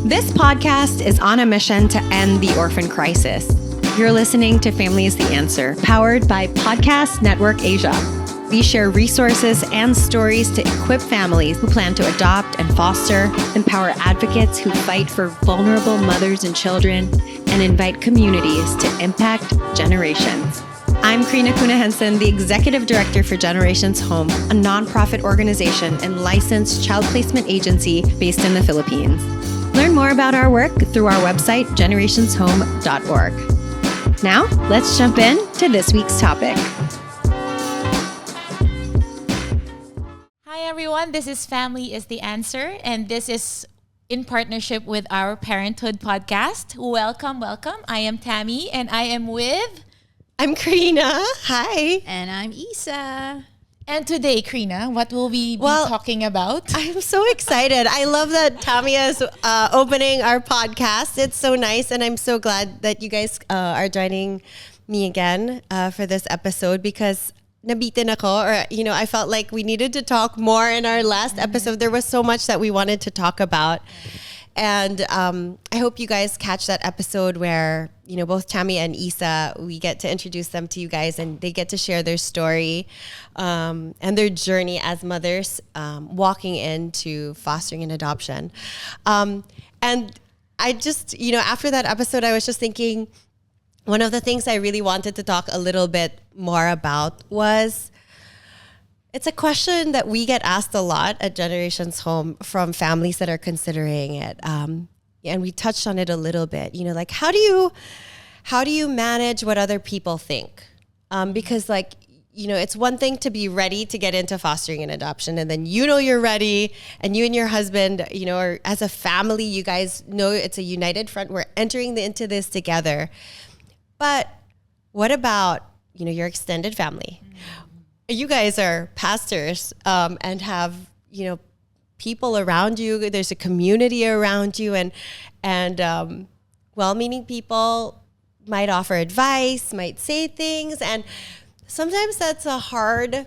This podcast is on a mission to end the orphan crisis. You're listening to Family is the Answer, powered by Podcast Network Asia. We share resources and stories to equip families who plan to adopt and foster, empower advocates who fight for vulnerable mothers and children, and invite communities to impact generations. I'm Chrina Henson, the Executive Director for Generations Home, a nonprofit organization and licensed child placement agency based in the Philippines. Learn more about our work through our website, generationshome.org. Now, let's jump in to this week's topic. Hi everyone, this is Family is the Answer, and this is in partnership with our Parenthood podcast. Welcome. I am Thammie, and I am with... I'm Chrina. Hi. And I'm Issa. And today, Chrina, what will we be talking about? I'm so excited. I love that Thammie is opening our podcast. It's so nice, and I'm so glad that you guys are joining me again for this episode because nabitin ako, or I felt like we needed to talk more in our last episode. There was so much that we wanted to talk about. And I hope you guys catch that episode where, both Thammie and Issa, we get to introduce them to you guys and they get to share their story and their journey as mothers walking into fostering and adoption. And I just, after that episode, I was just thinking one of the things I really wanted to talk a little bit more about was it's a question that we get asked a lot at Generations Home from families that are considering it. And we touched on it a little bit, like how do you manage what other people think? Because it's one thing to be ready to get into fostering and adoption, and then you're ready, and you and your husband, or as a family, you guys know it's a united front. We're entering into this together. But what about, your extended family? You guys are pastors and have, people around you. There's a community around you, and well-meaning people might offer advice, might say things, and sometimes that's a hard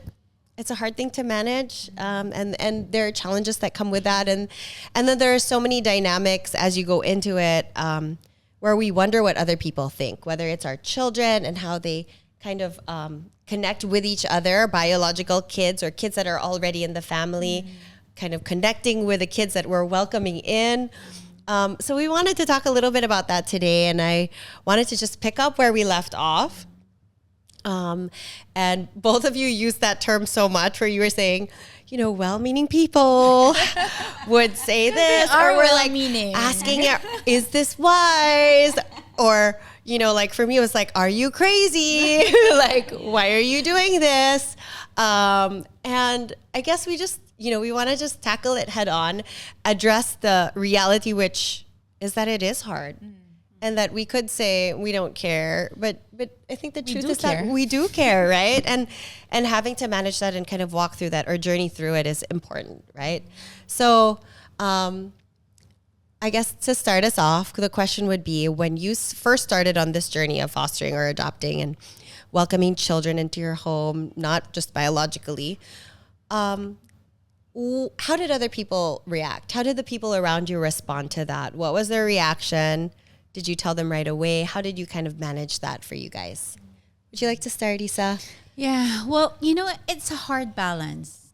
thing to manage, and there are challenges that come with that, and then there are so many dynamics as you go into it where we wonder what other people think, whether it's our children and how they kind of connect with each other, biological kids or kids that are already in the family, kind of connecting with the kids that we're welcoming in. So we wanted to talk a little bit about that today, and I wanted to just pick up where we left off. And both of you used that term so much where you were saying, well-meaning people would say this, or we're asking, is this wise? Or, for me, it was like, are you crazy? Why are you doing this? And I guess we just, we want to just tackle it head on, address the reality, which is that it is hard. And that we could say we don't care, but I think the truth is that we do care, right? And having to manage that and kind of walk through that or journey through it is important, right? So I guess to start us off, the question would be, when you first started on this journey of fostering or adopting and welcoming children into your home, not just biologically, how did other people react? How did the people around you respond to that? What was their reaction? Did you tell them right away? How did you kind of manage that for you guys? Would you like to start, Issa? Yeah, well, it's a hard balance.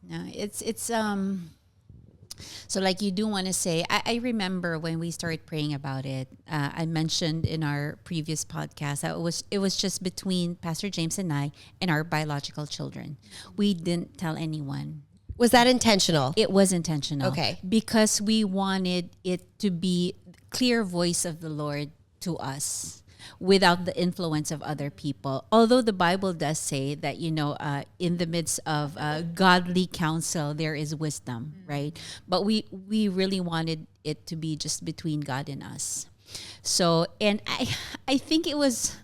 So like you do want to say, I remember when we started praying about it, I mentioned in our previous podcast that it was just between Pastor James and I and our biological children. We didn't tell anyone. Was that intentional? It was intentional. Okay. Because we wanted it to be clear voice of the Lord to us without the influence of other people. Although the Bible does say that, in the midst of godly counsel, there is wisdom, right? But we really wanted it to be just between God and us. So, and I think it was,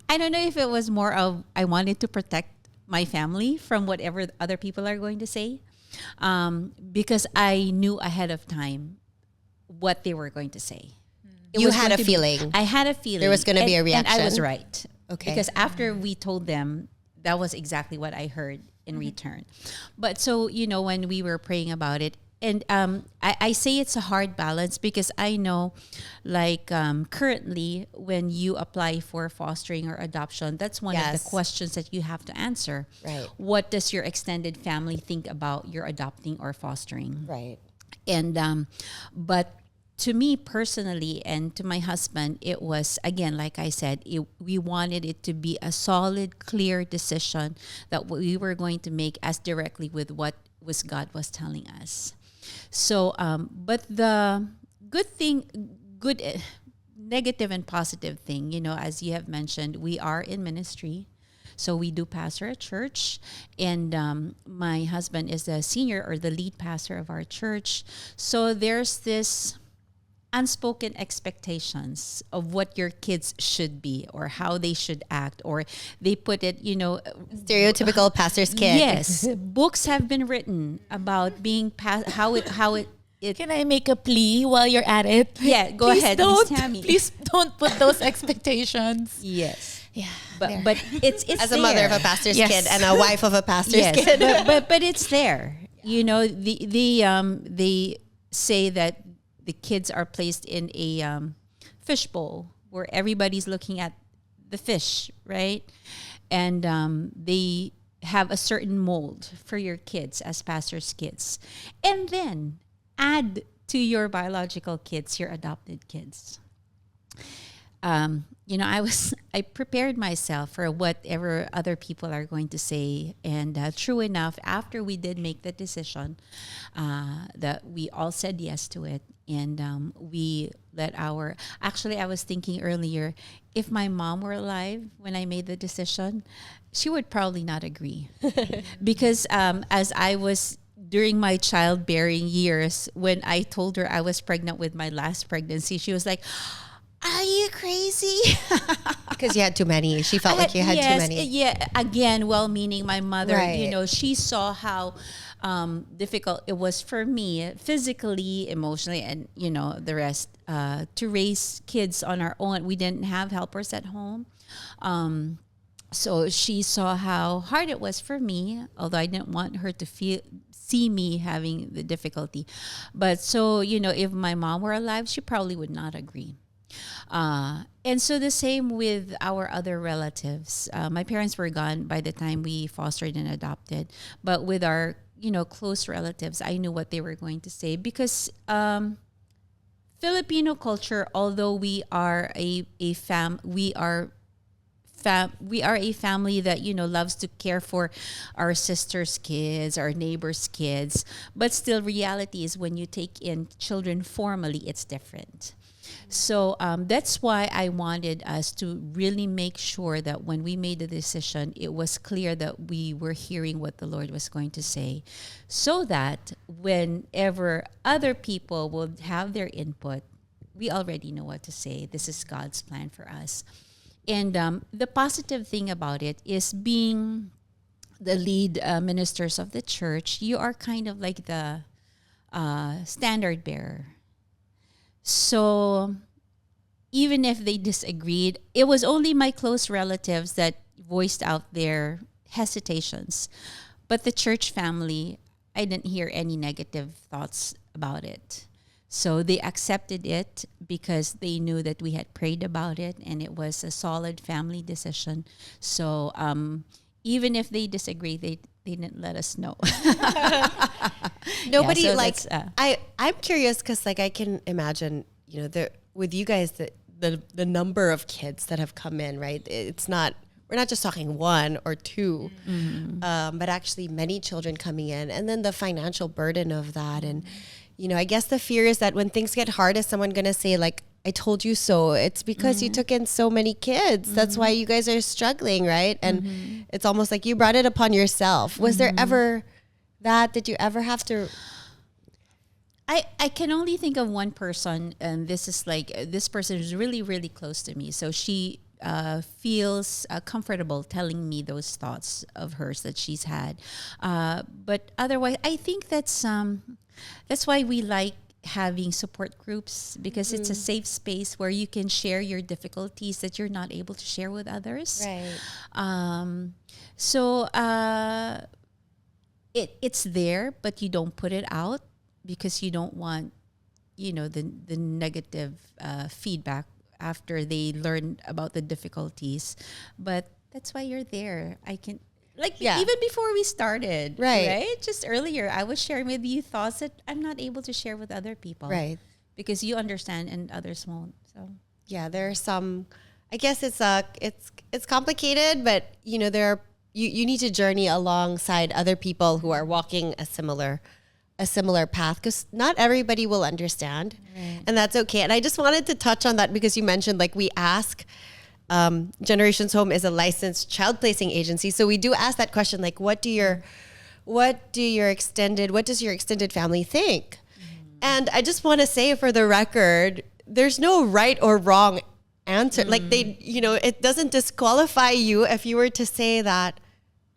I don't know if it was more of, I wanted to protect my family from whatever other people are going to say, because I knew ahead of time what they were going to say. You had a feeling. I had a feeling. There was going to be a reaction. And I was right. Okay. Because after we told them, that was exactly what I heard in return. But so, when we were praying about it, And I say it's a hard balance because I know, like currently, when you apply for fostering or adoption, that's one of the questions that you have to answer. Right. What does your extended family think about your adopting or fostering? Right. And but to me personally and to my husband, it was, again, like I said, we wanted it to be a solid, clear decision that we were going to make as directly with what was God was telling us. So, but the negative and positive thing, you know, as you have mentioned, we are in ministry. So we do pastor at church, and my husband is the senior or the lead pastor of our church. So there's this unspoken expectations of what your kids should be or how they should act, or they put it, you know, stereotypical pastor's kid. Yes, books have been written about being how it. Can I make a plea while you're at it? Yeah, go ahead, Miss Thammie. Please don't put those expectations. Yes. Yeah. But it's as a mother of a pastor's kid and a wife of a pastor's kid. but it's there. You know, they say that the kids are placed in a fish bowl where everybody's looking at the fish, right? And they have a certain mold for your kids as pastors' kids. And then add to your biological kids, your adopted kids. You know, I prepared myself for whatever other people are going to say. And true enough, after we did make the decision, that we all said yes to it. And we let actually, I was thinking earlier, if my mom were alive when I made the decision, she would probably not agree. Because as I was during my childbearing years, when I told her I was pregnant with my last pregnancy, she was like, "Are you crazy?" Because you had too many. She felt like you had too many. Yeah, again, well-meaning my mother, Right. you know, she saw how difficult it was for me physically, emotionally, and, you know, the rest, to raise kids on our own. We didn't have helpers at home. So she saw how hard it was for me, although I didn't want her to see me having the difficulty. But so, you know, if my mom were alive, she probably would not agree. And so the same with our other relatives. My parents were gone by the time we fostered and adopted. But with our, you know, close relatives, I knew what they were going to say. Because Filipino culture, although we are a family that, you know, loves to care for our sisters' kids, our neighbors' kids, but still reality is when you take in children formally, it's different. So that's why I wanted us to really make sure that when we made the decision, it was clear that we were hearing what the Lord was going to say, so that whenever other people will have their input, we already know what to say. This is God's plan for us. And the positive thing about it is, being the lead ministers of the church, you are kind of like the standard bearer. So even if they disagreed, it was only my close relatives that voiced out their hesitations. But the church family, I didn't hear any negative thoughts about it. So they accepted it because they knew that we had prayed about it and it was a solid family decision. So even if they disagree, they didn't let us know. Nobody, Yeah, so like, that's, I'm curious because, like, I can imagine, you know, with you guys, the number of kids that have come in, right? It's not, we're not just talking one or two, but actually many children coming in, and then the financial burden of that. And, you know, I guess the fear is that when things get hard, is someone going to say, like, "I told you so"? It's because you took in so many kids. That's why you guys are struggling, right? And it's almost like you brought it upon yourself. Was there ever that? Did you ever have to? I can only think of one person, and this is like, this person is really, really close to me. So she feels comfortable telling me those thoughts of hers that she's had. But otherwise, I think that's why we like having support groups, because it's a safe space where you can share your difficulties that you're not able to share with others. Right. So it's there, but you don't put it out. because you don't want, the negative feedback after they learn about the difficulties. But that's why you're there. I can, even before we started, right? Just earlier, I was sharing with you thoughts that I'm not able to share with other people. Right. Because you understand and others won't. So yeah, there are some, I guess it's complicated, but there are, you need to journey alongside other people who are walking a similar path, because not everybody will understand, and that's okay. And I just wanted to touch on that because you mentioned, like, we ask, Generations Home is a licensed child placing agency, so we do ask that question, like, what does your extended family think? And I just want to say, for the record, there's no right or wrong answer. Like, it doesn't disqualify you if you were to say that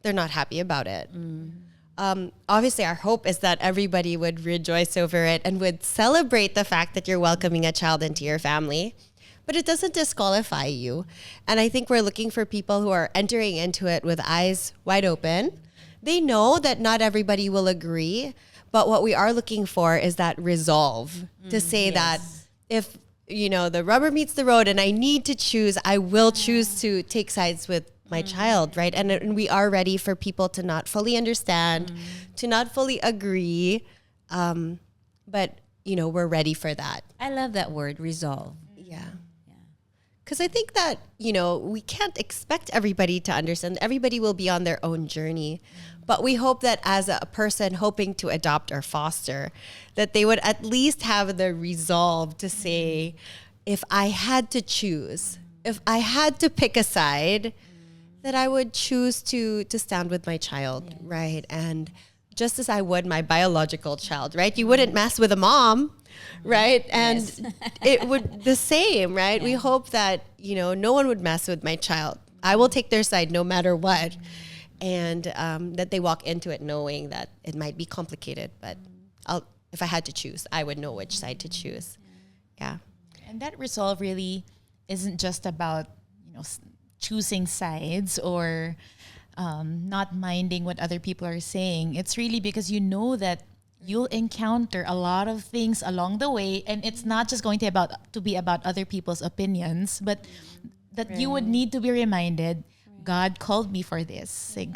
they're not happy about it. Obviously, our hope is that everybody would rejoice over it and would celebrate the fact that you're welcoming a child into your family. But it doesn't disqualify you. And I think we're looking for people who are entering into it with eyes wide open. They know that not everybody will agree, but what we are looking for is that resolve to say that if, the rubber meets the road and I need to choose, I will choose to take sides with my child, right? And we are ready for people to not fully understand, to not fully agree, but, we're ready for that. I love that word, resolve. Yeah. Because I think that, we can't expect everybody to understand. Everybody will be on their own journey. But we hope that as a person hoping to adopt or foster, that they would at least have the resolve to say, if I had to choose, if I had to pick a side, that I would choose to stand with my child, right? And just as I would my biological child, right? You wouldn't mess with a mom, right? And it would the same, right? We hope that, no one would mess with my child. I will take their side no matter what. And that they walk into it knowing that it might be complicated, but if I had to choose, I would know which side to choose. Yeah. And that resolve really isn't just about, choosing sides or not minding what other people are saying. It's really because that you'll encounter a lot of things along the way, and it's not just going to be about other people's opinions, but that you would need to be reminded, God called me for this. Like,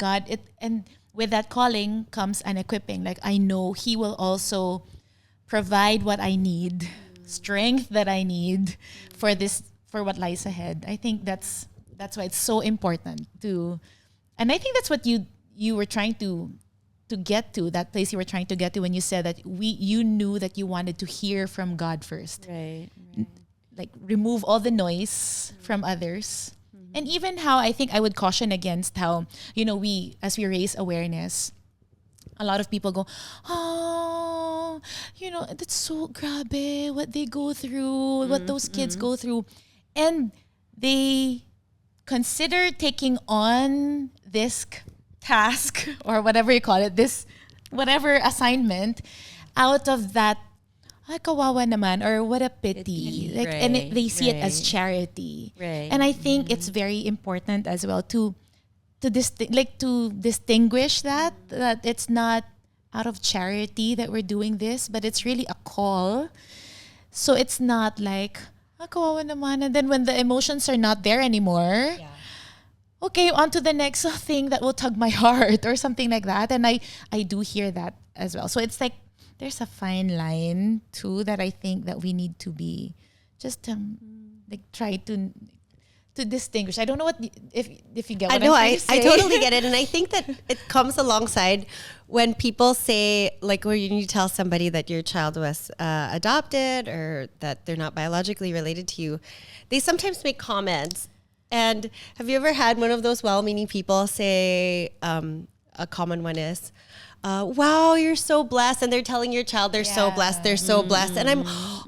and with that calling comes an equipping. Like, I know He will also provide what I need, strength that I need for what lies ahead. I think that's why it's so important and I think that's what you were trying to get to, that place you were trying to get to when you said that you knew that you wanted to hear from God first. Right. Like, remove all the noise from others. And even how I think I would caution against how, as we raise awareness, a lot of people go, that's so grabe what they go through, what those kids go through. And they consider taking on this task or whatever you call it, this whatever assignment out of that, kawawa naman, or what a pity. Like, and they see it as charity. Right. And I think it's very important as well to distinguish that it's not out of charity that we're doing this, but it's really a call. So it's not like, kawawa naman, and then when the emotions are not there anymore, okay, on to the next thing that will tug my heart or something like that. And I do hear that as well. So it's like, there's a fine line too that I think that we need to be just try to distinguish. I don't know if you get what I'm trying to say. I totally get it. And I think that it comes alongside when people say, like, when you tell somebody that your child was adopted or that they're not biologically related to you, they sometimes make comments. And have you ever had one of those well-meaning people say, a common one is, wow, you're so blessed. And they're telling your child they're so blessed. They're so blessed. And I'm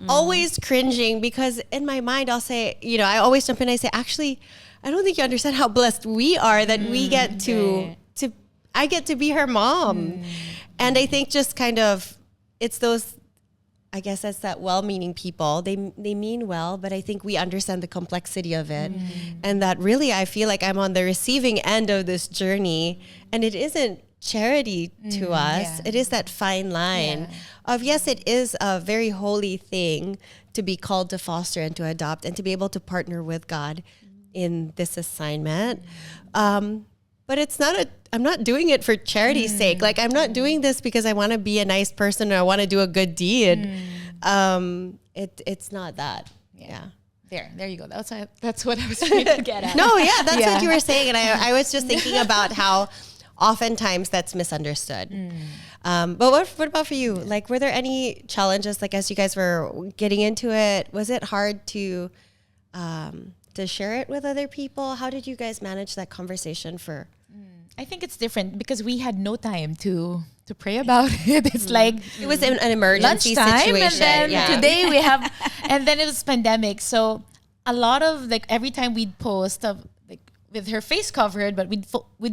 always cringing because in my mind, I'll say, I always jump in and I say, actually, I don't think you understand how blessed we are that we get I get to be her mom. And I think just kind of, it's those, I guess that's that well-meaning people. They mean well, but I think we understand the complexity of it. And that really, I feel like I'm on the receiving end of this journey. And it isn't charity to us. Yeah. It is that fine line of, yes, it is a very holy thing to be called to foster and to adopt and to be able to partner with God in this assignment. But it's not I'm not doing it for charity's sake. Like, I'm not doing this because I want to be a nice person or I want to do a good deed. It's not that. Yeah. There you go. That's what I was trying to get at. No, yeah, that's what you were saying. And I was just thinking about how oftentimes that's misunderstood. But what about for you? Like, were there any challenges, like, as you guys were getting into it? Was it hard to share it with other people? How did you guys manage that conversation for... I think it's different because we had no time to pray about it. It's like It was an emergency lunchtime, situation. and then yeah. today we have, and then it was pandemic. So a lot of, like, every time we'd post of, like, with her face covered, but we'd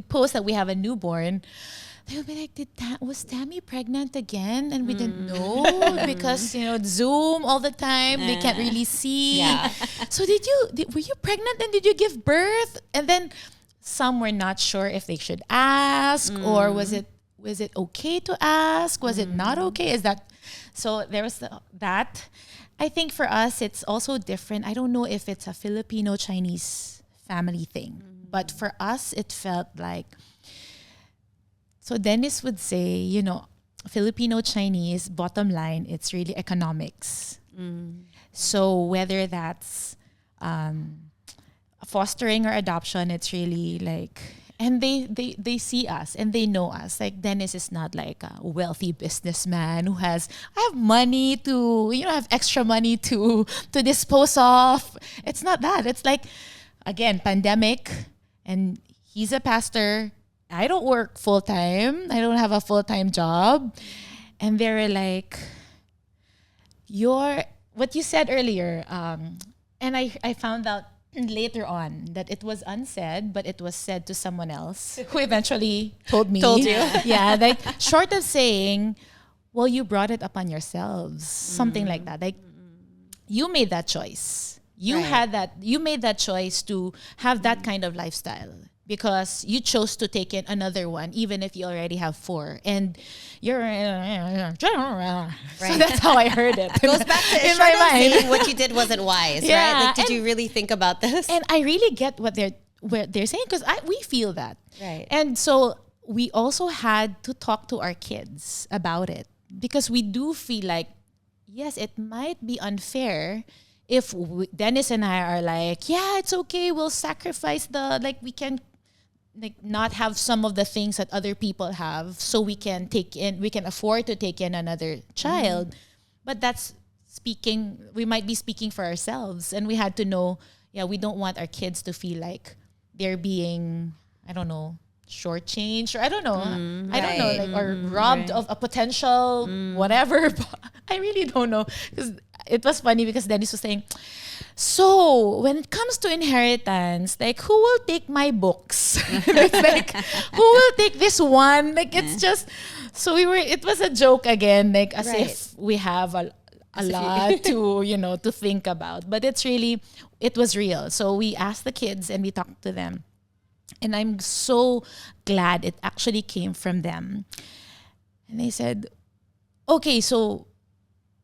post that we have a newborn. They would be like, was Thammie pregnant again? And we didn't know because, Zoom all the time. They can't really see. Yeah. So were you pregnant and did you give birth? And then some were not sure if they should ask or was it okay to ask? Was it not okay? So there was that. I think for us, it's also different. I don't know if it's a Filipino-Chinese family thing, but for us, it felt like, so Dennis would say, Filipino-Chinese, bottom line, it's really economics. So whether that's fostering or adoption, it's really like, and they see us and they know us. Like, Dennis is not like a wealthy businessman who I have money to, have extra money to dispose of. It's not that. It's like, again, pandemic, and he's a pastor. I don't work full time. I don't have a full time job. And they're like, what you said earlier, and I found out later on that it was unsaid, but it was said to someone else who eventually told me. Told you. Yeah, like, short of saying, well, you brought it upon yourselves, something like that. Like, you made that choice. You made that choice to have that kind of lifestyle because you chose to take in another one, even if you already have 4. And you're... So that's how I heard it. Goes back to in my mind. saying what you did wasn't wise, Yeah, right? Like, did you really think about this? And I really get what they're saying because we feel that. Right. And so we also had to talk to our kids about it because we do feel like, yes, it might be unfair if Dennis and I are like, yeah, it's okay, we'll sacrifice we can, like, not have some of the things that other people have so we can afford to take in another child. But we might be speaking for ourselves, and we had to know, we don't want our kids to feel like they're being, I don't know, shortchanged, or I don't know, like, or robbed of a potential whatever. But I really don't know, because it was funny because Dennis was saying, so when it comes to inheritance, like, who will take my books? It's like, who will take this one? Like, it's just, so it was a joke again, like, as if we have a lot to, to think about. But it was real. So we asked the kids and we talked to them. And I'm so glad it actually came from them. And they said, okay, so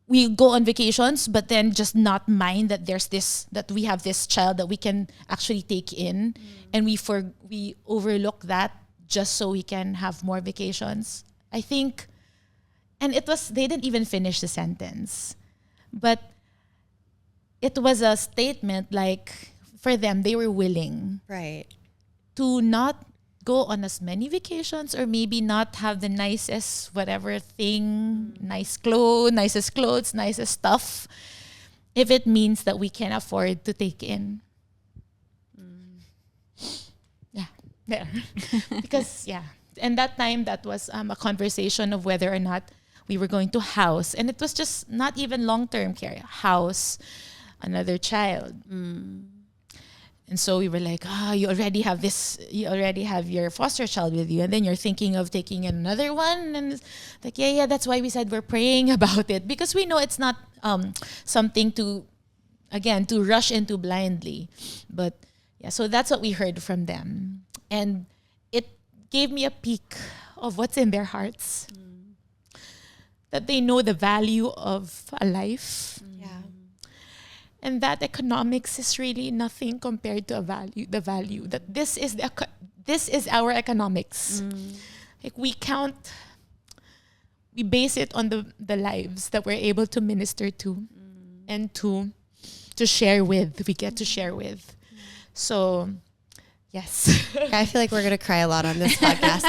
we go on vacations, but then just not mind that that we have this child that we can actually take in, and we overlook that just so we can have more vacations. I think, and they didn't even finish the sentence, but it was a statement like, for them, they were willing, right, to not go on as many vacations, or maybe not have the nicest whatever thing, nicest clothes, nicest stuff, if it means that we can afford to take in. Yeah, there. Because, and that time, that was a conversation of whether or not we were going to house. And it was just not even long-term care. House another child. And so we were like, you already have your foster child with you, and then you're thinking of taking another one. And it's like, that's why we said we're praying about it, because we know it's not something to rush into blindly. But so that's what we heard from them. And it gave me a peek of what's in their hearts. That they know the value of a life. Yeah. And that economics is really nothing compared to the value that this is our economics. Like we base it on the lives that we're able to minister to and to share with. We get to share with. So, yes. I feel like we're going to cry a lot on this podcast.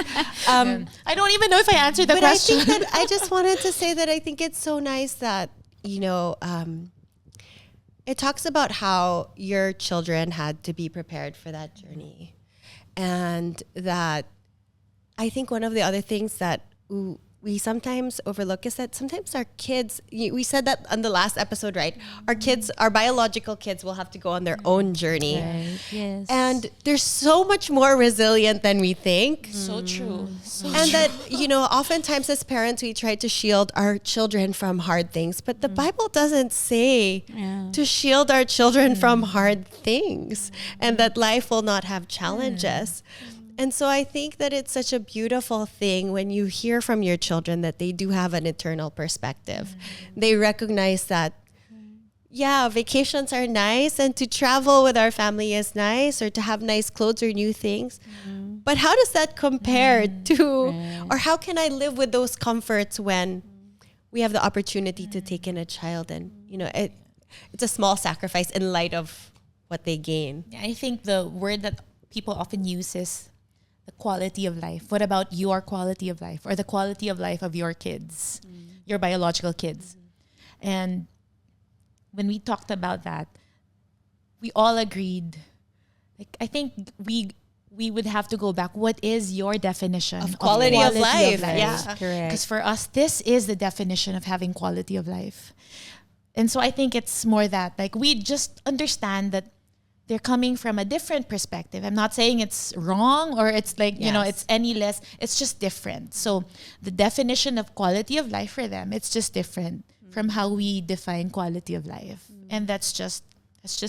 I don't even know if I answered the question. I think that I just wanted to say that I think it's so nice that, it talks about how your children had to be prepared for that journey. And that I think one of the other things that we sometimes overlook is that sometimes our kids, we said that on the last episode, right? Our biological kids will have to go on their own journey. Right. Yes. And they're so much more resilient than we think. So true. And that, oftentimes as parents, we try to shield our children from hard things, but the Bible doesn't say to shield our children from hard things and that life will not have challenges. And so I think that it's such a beautiful thing when you hear from your children that they do have an eternal perspective. They recognize that, vacations are nice and to travel with our family is nice or to have nice clothes or new things. But how does that compare to, or how can I live with those comforts when we have the opportunity to take in a child and, it's a small sacrifice in light of what they gain. I think the word that people often use is the quality of life. What about your quality of life or the quality of life of your kids, your biological kids? And when we talked about that, we all agreed. Like I think we would have to go back. What is your definition of quality of life? Yeah, correct. Because for us, this is the definition of having quality of life. And so I think it's more that like we just understand that they're coming from a different perspective. I'm not saying it's wrong or it's like, it's any less. It's just different. So the definition of quality of life for them, it's just different from how we define quality of life. And that's just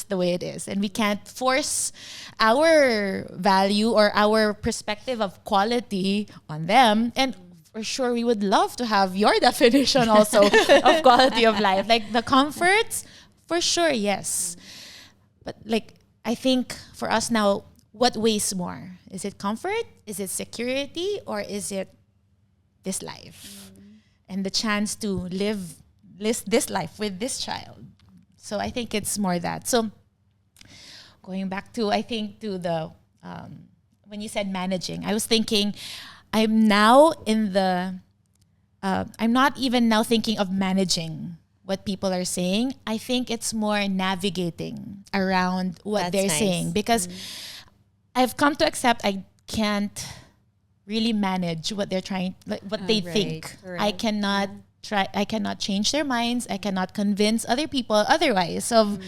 the way it is. And we can't force our value or our perspective of quality on them. And for sure, we would love to have your definition also of quality of life. Like the comforts, for sure, yes. But like, I think for us now, what weighs more? Is it comfort? Is it security? Or is it this life? And the chance to live this life with this child. So I think it's more that. So going back to, I think to the, when you said managing, I was thinking, I'm now I'm not even now thinking of managing what people are saying. I think it's more navigating around what they're saying because I've come to accept I can't really manage what they're trying, like what they think. Right. I cannot change their minds. I cannot convince other people otherwise of,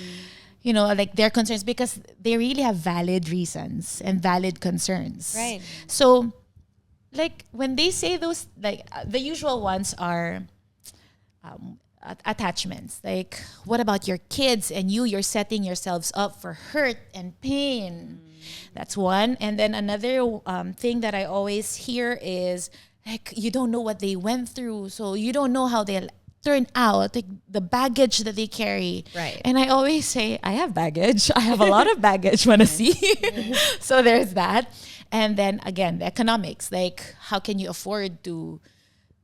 like their concerns because they really have valid reasons and valid concerns. Right. So like when they say those, like the usual ones are, attachments, like what about your kids and you're setting yourselves up for hurt and pain. That's one. And then another thing that I always hear is like you don't know what they went through, so you don't know how they'll turn out, like the baggage that they carry. Right. And I always say I have baggage. I have a lot of baggage, wanna see. So there's that. And then again, the economics, like how can you afford to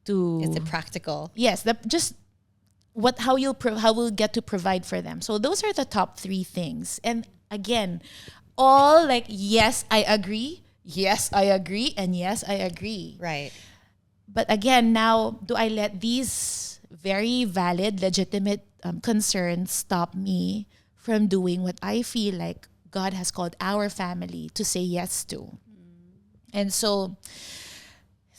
is it practical? Yes, how we'll get to provide for them. So those are the top three things. And again, all like, yes, I agree. Yes, I agree. And yes, I agree. Right. But again, now do I let these very valid, legitimate concerns stop me from doing what I feel like God has called our family to say yes to? And so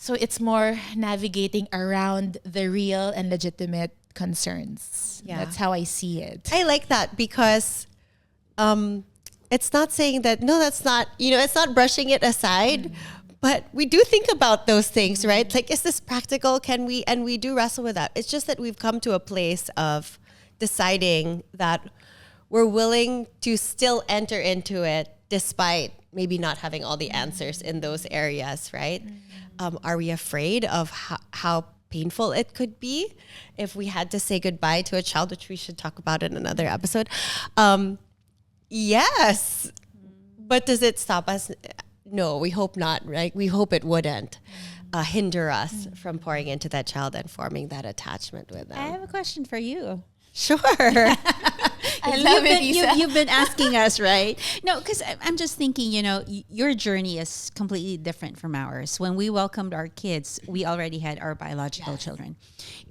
it's more navigating around the real and legitimate concerns. Yeah. That's how I see it. I like that because it's not saying that, no, that's not, it's not brushing it aside, but we do think about those things, right? Like, is this practical? Can we, and we do wrestle with that. It's just that we've come to a place of deciding that we're willing to still enter into it despite, maybe not having all the answers in those areas, right? Are we afraid of how painful it could be if we had to say goodbye to a child, which we should talk about in another episode? Yes. But does it stop us? No, we hope not, right? We hope it wouldn't hinder us from pouring into that child and forming that attachment with them. I have a question for you. Sure. I love it, Issa. You've been asking us, right? No, because I'm just thinking, your journey is completely different from ours. When we welcomed our kids, we already had our biological children.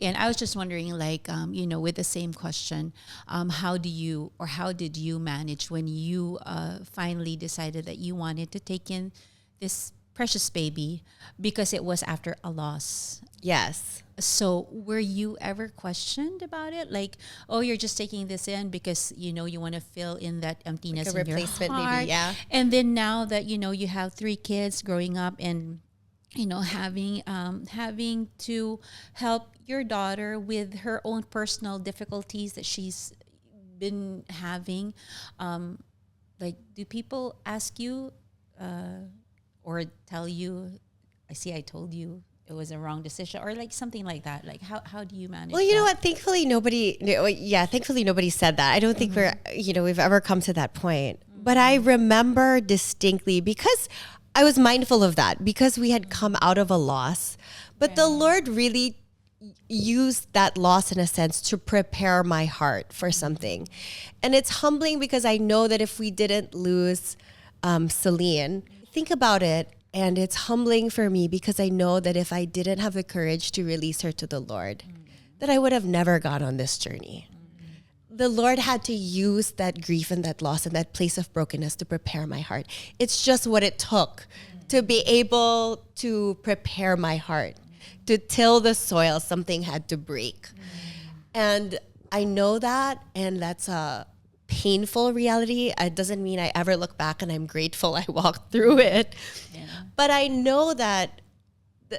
And I was just wondering, with the same question, how did you manage when you finally decided that you wanted to take in this precious baby because it was after a loss? Yes. So were you ever questioned about it? Like, oh, you're just taking this in because, you want to fill in that emptiness Like a in your replacement heart. baby, yeah. And then now that, you have 3 kids growing up and, having to help your daughter with her own personal difficulties that she's been having, do people ask you or tell you, I told you it was a wrong decision, or something like that? Like how do you manage? Well, you know what? Thankfully nobody said that. I don't think we've ever come to that point. But I remember distinctly, because I was mindful of that, because we had come out of a loss. But the Lord really used that loss in a sense to prepare my heart for something. And it's humbling because I know that if we didn't lose Celine, think about it. And it's humbling for me because I know that if I didn't have the courage to release her to the Lord, that I would have never gone on this journey. The Lord had to use that grief and that loss and that place of brokenness to prepare my heart. It's just what it took to be able to prepare my heart. To till the soil, something had to break. And I know that, and that's a painful reality. It doesn't mean I ever look back and I'm grateful I walked through it. Yeah. But I know that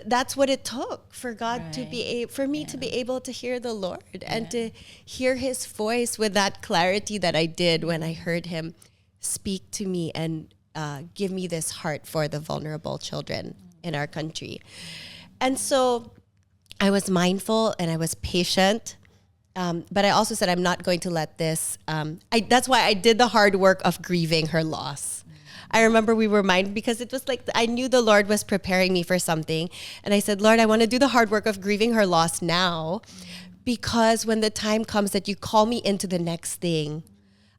that's what it took for God to be for me to be able to hear the Lord and to hear his voice with that clarity that I did when I heard him speak to me and give me this heart for the vulnerable children in our country. And so I was mindful and I was patient. But I also said, I'm not going to let this, that's why I did the hard work of grieving her loss. I remember we were mindful because it was like, I knew the Lord was preparing me for something. And I said, Lord, I want to do the hard work of grieving her loss now, because when the time comes that you call me into the next thing,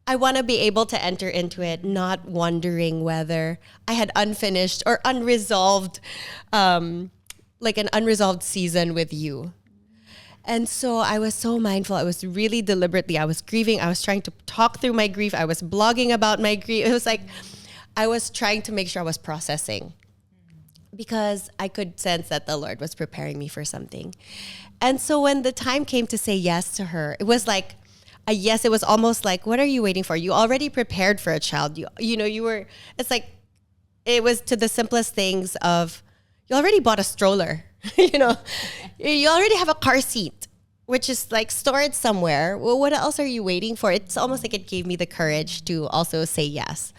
I want to be able to enter into it, not wondering whether I had unfinished or unresolved, like an unresolved season with you. And so I was so mindful. I was really deliberately, I was grieving. I was trying to talk through my grief. I was blogging about my grief. It was like, I was trying to make sure I was processing because I could sense that the Lord was preparing me for something. And so when the time came to say yes to her, it was like a yes. It was almost like, what are you waiting for? You already prepared for a child. It's like, it was to the simplest things of, you already bought a stroller. You already have a car seat, which is like stored somewhere. Well, what else are you waiting for? It's almost like it gave me the courage to also say yes.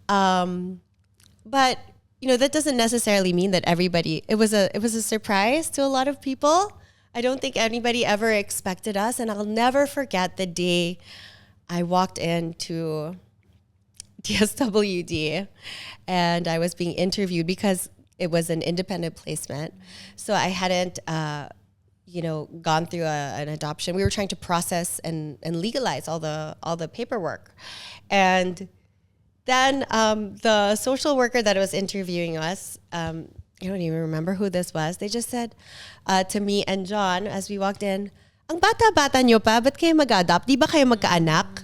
But that doesn't necessarily mean that everybody, it was a surprise to a lot of people. I don't think anybody ever expected us. And I'll never forget the day I walked into DSWD and I was being interviewed because it was an independent placement. So I hadn't, gone through an adoption. We were trying to process and legalize all the paperwork. And then the social worker that was interviewing us, I don't even remember who this was. They just said to me and John as we walked in, "Ang bata-bata nyo pa, ba't kayo mag-adopt? Di ba kayo magkaanak?"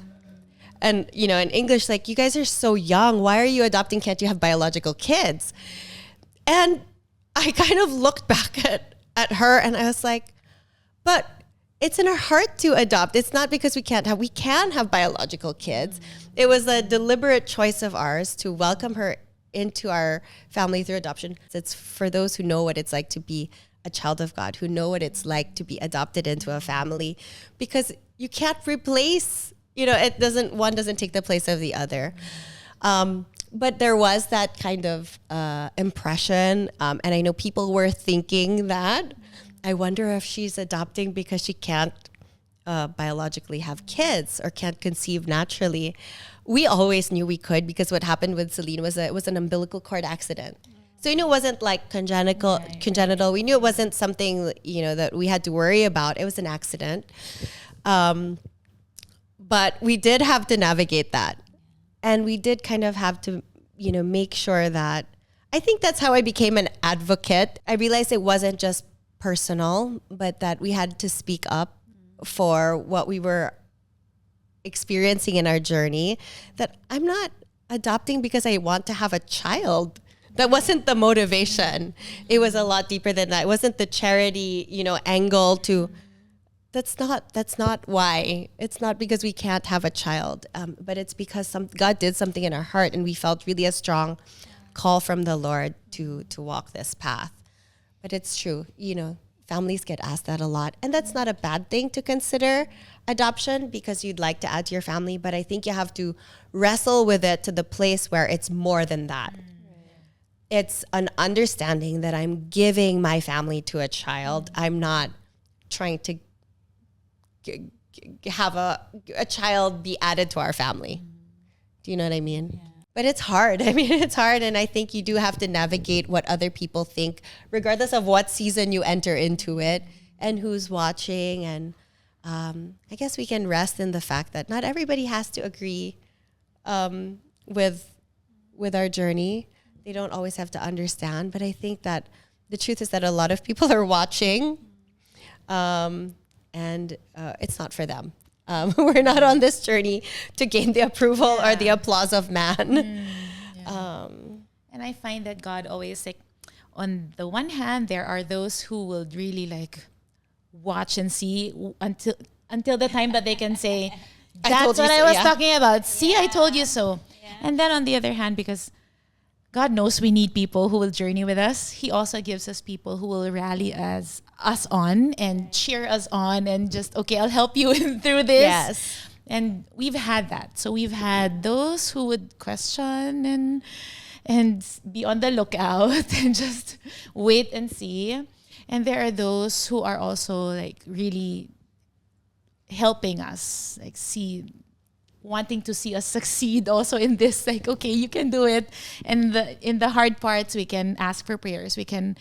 And, in English, like, you guys are so young. Why are you adopting? Can't you have biological kids? And I kind of looked back at her and I was like, but it's in our heart to adopt. It's not because we can have biological kids. It was a deliberate choice of ours to welcome her into our family through adoption. It's for those who know what it's like to be a child of God, who know what it's like to be adopted into a family, because you can't replace, one doesn't take the place of the other. but there was that kind of impression. And I know people were thinking that. I wonder if she's adopting because she can't biologically have kids or can't conceive naturally. We always knew we could, because what happened with Celine was it was an umbilical cord accident. So it wasn't like congenital. We knew it wasn't something that we had to worry about. It was an accident, but we did have to navigate that, and we did kind of have to make sure that. I think that's how I became an advocate. I realized it wasn't just personal, but that we had to speak up for what we were experiencing in our journey, that I'm not adopting because I want to have a child. That wasn't the motivation. It was a lot deeper than that. It wasn't the charity, angle to, that's not why. It's not because we can't have a child, but it's because God did something in our heart, and we felt really a strong call from the Lord to walk this path. But it's true, families get asked that a lot, and that's not a bad thing to consider adoption because you'd like to add to your family, but I think you have to wrestle with it to the place where it's more than that. It's an understanding that I'm giving my family to a child. I'm not trying to have a child be added to our family. Do you know what I mean? Yeah. But it's hard. It's hard. And I think you do have to navigate what other people think, regardless of what season you enter into it and who's watching. And I guess we can rest in the fact that not everybody has to agree with our journey. They don't always have to understand. But I think that the truth is that a lot of people are watching, and it's not for them. We're not on this journey to gain the approval or the applause of man. And I find that God always, like, on the one hand, there are those who will really like watch and see until the time that they can say, that's what I was talking about. See, I told you so. Yeah. And then on the other hand, because God knows we need people who will journey with us, He also gives us people who will rally us on and cheer us on and just, okay, I'll help you through this. Yes. And we've had that. So we've had those who would question and be on the lookout and just wait and see. And there are those who are also like really helping us, like wanting to see us succeed also in this, like, okay, you can do it. And in the hard parts, we can ask for prayers. We can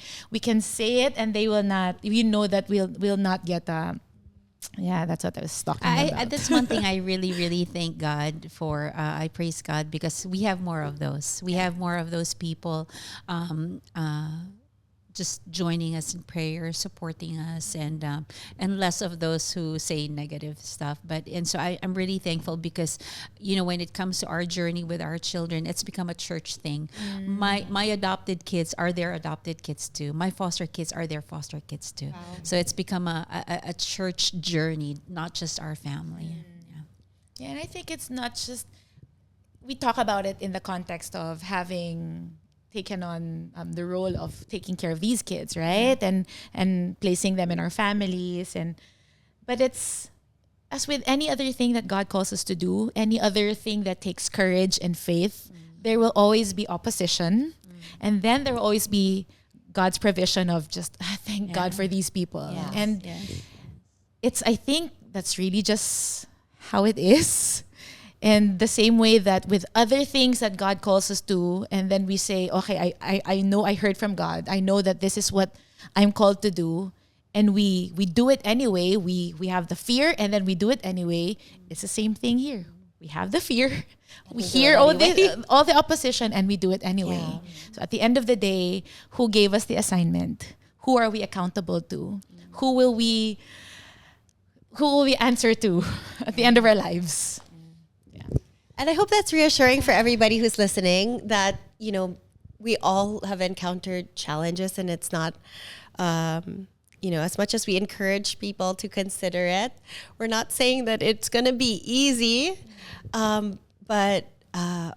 say it, and they will not. We know that we'll not get that's what I was talking about. That's one thing I really, really thank God for. I praise God because we have more of those. We have more of those people just joining us in prayer, supporting us, and less of those who say negative stuff. So I'm really thankful because, when it comes to our journey with our children, it's become a church thing. My adopted kids are their adopted kids too. My foster kids are their foster kids too. Wow. So it's become a church journey, not just our family. Yeah, and I think it's not just, we talk about it in the context of having taken on the role of taking care of these kids, right? And placing them in our families. But it's, as with any other thing that God calls us to do, any other thing that takes courage and faith, there will always be opposition. And then there will always be God's provision of just, thank God for these people. Yes. And I think that's really just how it is. And the same way that with other things that God calls us to, and then we say, okay, I know I heard from God. I know that this is what I'm called to do. And we do it anyway. We have the fear, and then we do it anyway. It's the same thing here. We have the fear. We hear all the opposition, and we do it anyway. Yeah. So at the end of the day, who gave us the assignment? Who are we accountable to? Who will we answer to at the end of our lives? And I hope that's reassuring for everybody who's listening that, we all have encountered challenges, and it's not, as much as we encourage people to consider it, we're not saying that it's going to be easy. But I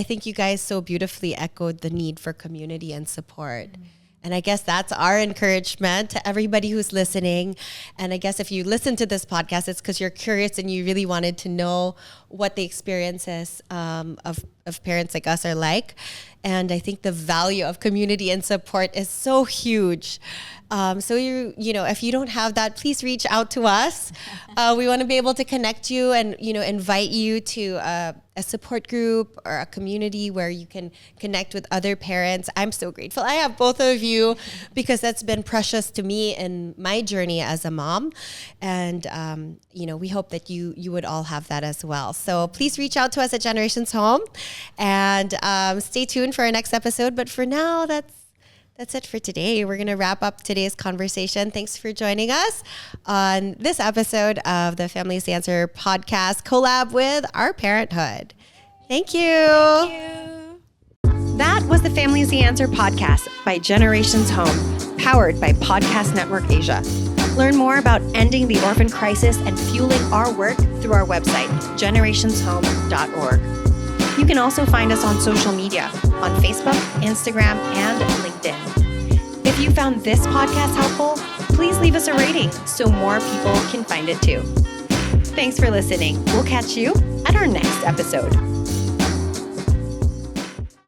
think you guys so beautifully echoed the need for community and support. And I guess that's our encouragement to everybody who's listening. And I guess if you listen to this podcast, it's because you're curious and you really wanted to know what the experience is of of parents like us are like. And I think the value of community and support is so huge. So if you don't have that, please reach out to us. We want to be able to connect you and, invite you to a support group or a community where you can connect with other parents. I'm so grateful I have both of you because that's been precious to me in my journey as a mom. And, we hope that you would all have that as well. So please reach out to us at Generations Home and stay tuned for our next episode. But for now, that's it for today. We're going to wrap up today's conversation. Thanks for joining us on this episode of the Family's the Answer podcast collab with Our Parenthood. Thank you. That was the Family's the Answer podcast by Generations Home, powered by Podcast Network Asia. Learn more about ending the orphan crisis and fueling our work through our website, generationshome.org. You can also find us on social media, on Facebook, Instagram, and LinkedIn. If you found this podcast helpful, please leave us a rating so more people can find it too. Thanks for listening. We'll catch you at our next episode.